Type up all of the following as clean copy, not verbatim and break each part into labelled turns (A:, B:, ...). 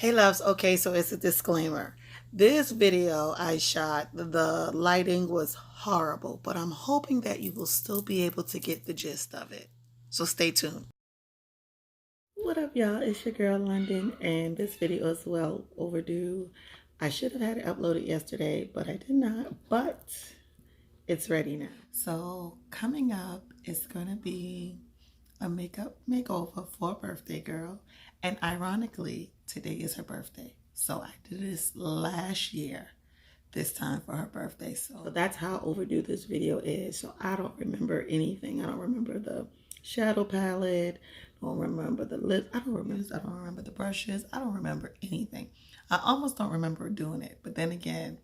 A: Hey loves, okay, so it's a disclaimer. This video I shot, the lighting was horrible, but I'm hoping that you will still be able to get the gist of it. So stay tuned. What up, y'all? It's your girl London, and this video is well overdue. I should have had it uploaded yesterday, but I did not, but it's ready now. So coming up is gonna be a makeup makeover for a birthday girl. And ironically, today is her birthday. So I did this last year, this time for her birthday. So that's how overdue this video is. So I don't remember anything. I don't remember the shadow palette. I don't remember the lips. I don't remember the brushes. I don't remember anything. I almost don't remember doing it. But then again,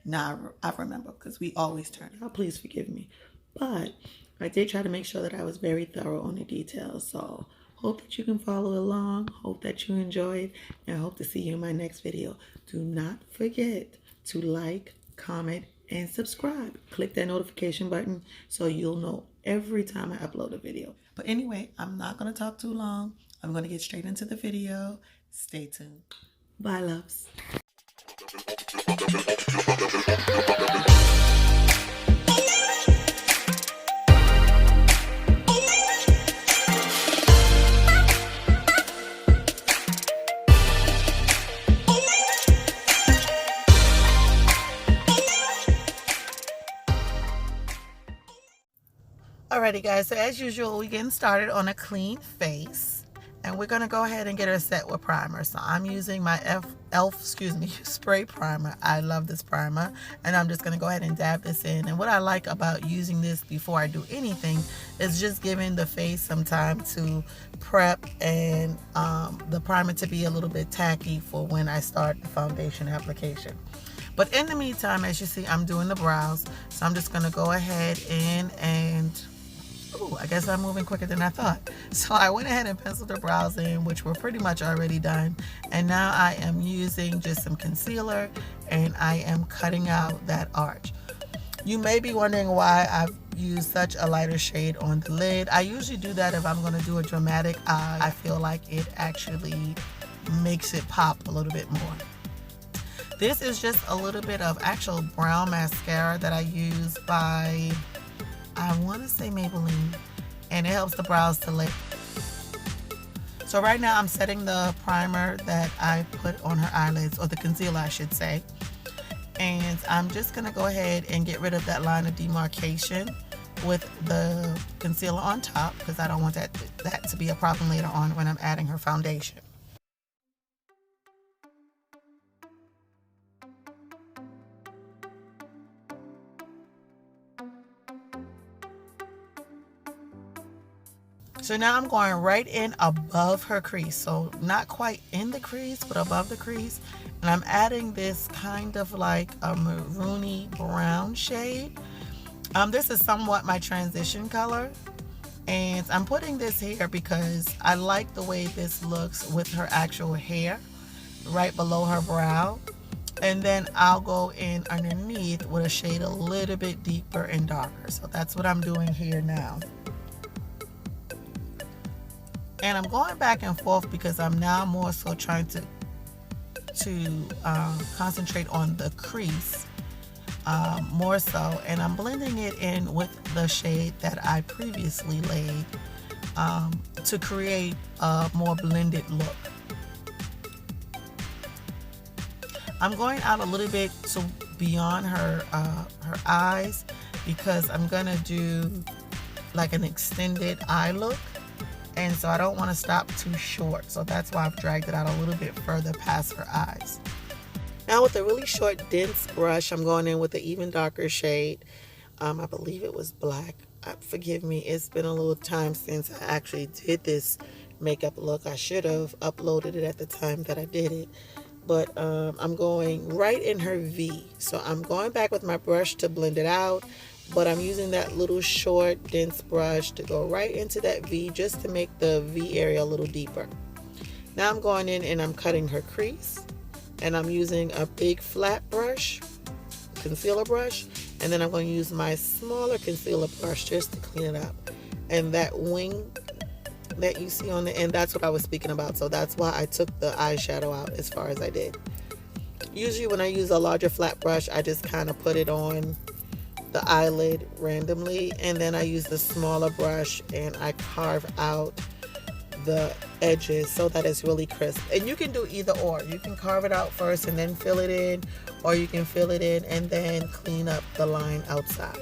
A: nah, I remember because we always turn. Oh, please forgive me. But I did try to make sure that I was very thorough on the details. So hope that you can follow along. Hope that you enjoyed. And I hope to see you in my next video. Do not forget to like, comment, and subscribe. Click that notification button so you'll know every time I upload a video. But anyway, I'm not going to talk too long. I'm going to get straight into the video. Stay tuned. Bye, loves. Alrighty guys, so as usual, we're getting started on a clean face. And we're going to go ahead and get her set with primer. So I'm using my e.l.f. spray primer. I love this primer. And I'm just going to go ahead and dab this in. And what I like about using this before I do anything is just giving the face some time to prep and the primer to be a little bit tacky for when I start the foundation application. But in the meantime, as you see, I'm doing the brows. So I'm just going to go ahead and ooh, I guess I'm moving quicker than I thought. So I went ahead and penciled the brows in, which were pretty much already done. And now I am using just some concealer and I am cutting out that arch. You may be wondering why I've used such a lighter shade on the lid. I usually do that if I'm going to do a dramatic eye. I feel like it actually makes it pop a little bit more. This is just a little bit of actual brown mascara that I use by, I want to say Maybelline, and it helps the brows to lay. So right now I'm setting the primer that I put on her eyelids, or the concealer I should say, and I'm just going to go ahead and get rid of that line of demarcation with the concealer on top because I don't want that to be a problem later on when I'm adding her foundation. So now I'm going right in above her crease. So not quite in the crease, but above the crease. And I'm adding this kind of like a maroony brown shade. This is somewhat my transition color. And I'm putting this here because I like the way this looks with her actual hair right below her brow. And then I'll go in underneath with a shade a little bit deeper and darker. So that's what I'm doing here now. And I'm going back and forth because I'm now more so trying to concentrate on the crease more so. And I'm blending it in with the shade that I previously laid to create a more blended look. I'm going out a little bit to beyond her eyes because I'm going to do like an extended eye look. And so I don't want to stop too short. So that's why I've dragged it out a little bit further past her eyes. Now with a really short, dense brush, I'm going in with an even darker shade. I believe it was black. Forgive me, it's been a little time since I actually did this makeup look. I should have uploaded it at the time that I did it. But I'm going right in her V. So I'm going back with my brush to blend it out. But I'm using that little short, dense brush to go right into that V just to make the V area a little deeper. Now I'm going in and I'm cutting her crease. And I'm using a big flat brush, concealer brush. And then I'm going to use my smaller concealer brush just to clean it up. And that wing that you see on the end, that's what I was speaking about. So that's why I took the eyeshadow out as far as I did. Usually when I use a larger flat brush, I just kind of put it on the eyelid randomly, and then I use the smaller brush and I carve out the edges so that it's really crisp. And you can do either or. You can carve it out first and then fill it in, or you can fill it in and then clean up the line outside.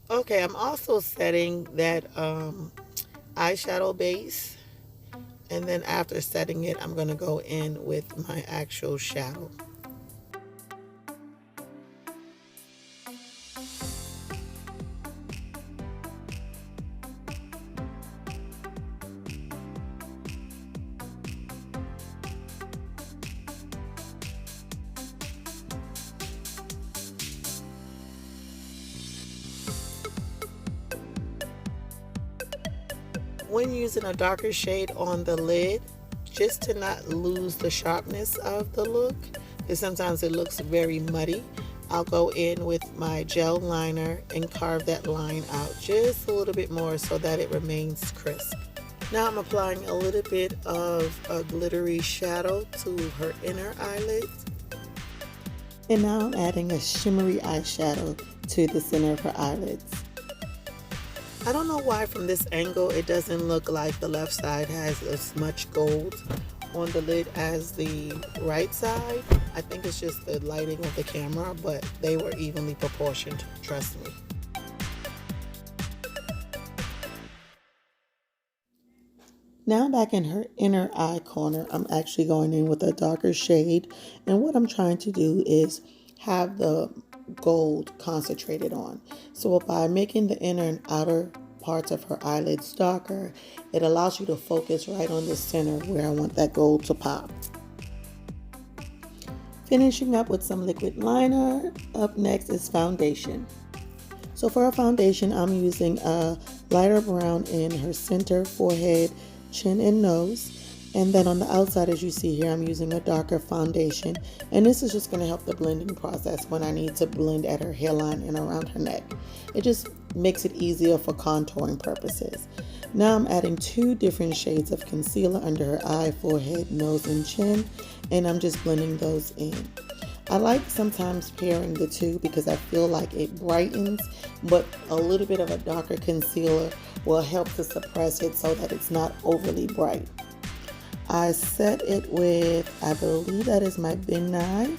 A: Okay, I'm also setting that eyeshadow base, and then after setting it, I'm going to go in with my actual shadow. When using a darker shade on the lid, just to not lose the sharpness of the look, because sometimes it looks very muddy, I'll go in with my gel liner and carve that line out just a little bit more so that it remains crisp. Now I'm applying a little bit of a glittery shadow to her inner eyelids. And now I'm adding a shimmery eyeshadow to the center of her eyelids. I don't know why from this angle it doesn't look like the left side has as much gold on the lid as the right side. I think it's just the lighting of the camera, but they were evenly proportioned, trust me. Now back in her inner eye corner, I'm actually going in with a darker shade, and what I'm trying to do is have the gold concentrated on. So by making the inner and outer parts of her eyelids darker, it allows you to focus right on the center where I want that gold to pop. Finishing up with some liquid liner. Up next is foundation. So for our foundation, I'm using a lighter brown in her center, forehead, chin, and nose. And then on the outside, as you see here, I'm using a darker foundation. And this is just going to help the blending process when I need to blend at her hairline and around her neck. It just makes it easier for contouring purposes. Now I'm adding 2 different shades of concealer under her eye, forehead, nose, and chin. And I'm just blending those in. I like sometimes pairing the two because I feel like it brightens, but a little bit of a darker concealer will help to suppress it so that it's not overly bright. I set it with, I believe that is my Ben Nye,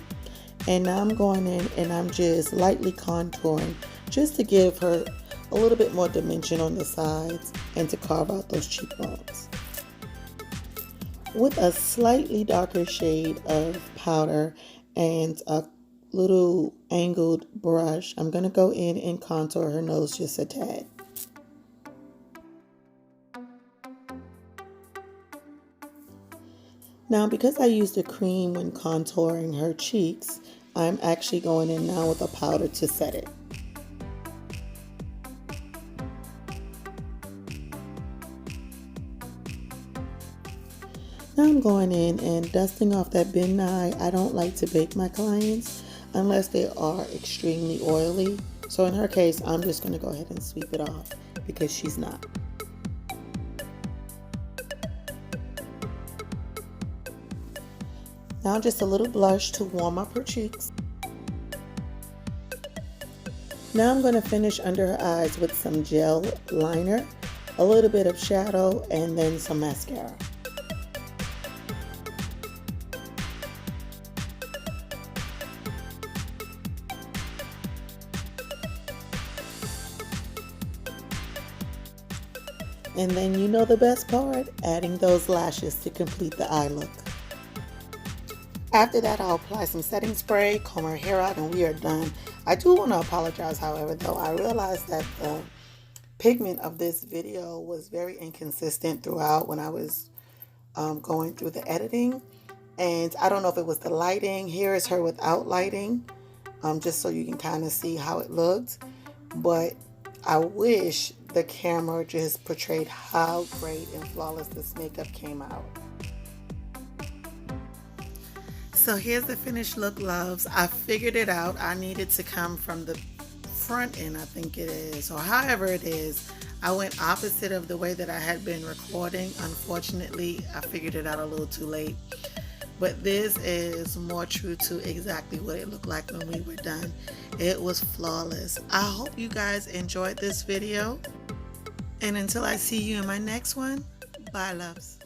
A: and now I'm going in and I'm just lightly contouring just to give her a little bit more dimension on the sides and to carve out those cheekbones. With a slightly darker shade of powder and a little angled brush, I'm going to go in and contour her nose just a tad. Now, because I used a cream when contouring her cheeks, I'm actually going in now with a powder to set it. Now I'm going in and dusting off that Ben Nye. I don't like to bake my clients unless they are extremely oily. So in her case, I'm just going to go ahead and sweep it off because she's not. Now just a little blush to warm up her cheeks. Now I'm going to finish under her eyes with some gel liner, a little bit of shadow, and then some mascara. And then you know the best part, adding those lashes to complete the eye look. After that, I'll apply some setting spray, comb her hair out, and we are done. I do want to apologize, however, though. I realized that the pigment of this video was very inconsistent throughout when I was going through the editing. And I don't know if it was the lighting. Here is her without lighting. just so you can kind of see how it looked. But I wish the camera just portrayed how great and flawless this makeup came out. So here's the finished look, loves. I figured it out. I needed to come from the front end, I think it is, or however it is. I went opposite of the way that I had been recording. Unfortunately, I figured it out a little too late. But this is more true to exactly what it looked like when we were done. It was flawless. I hope you guys enjoyed this video. And until I see you in my next one, bye, loves.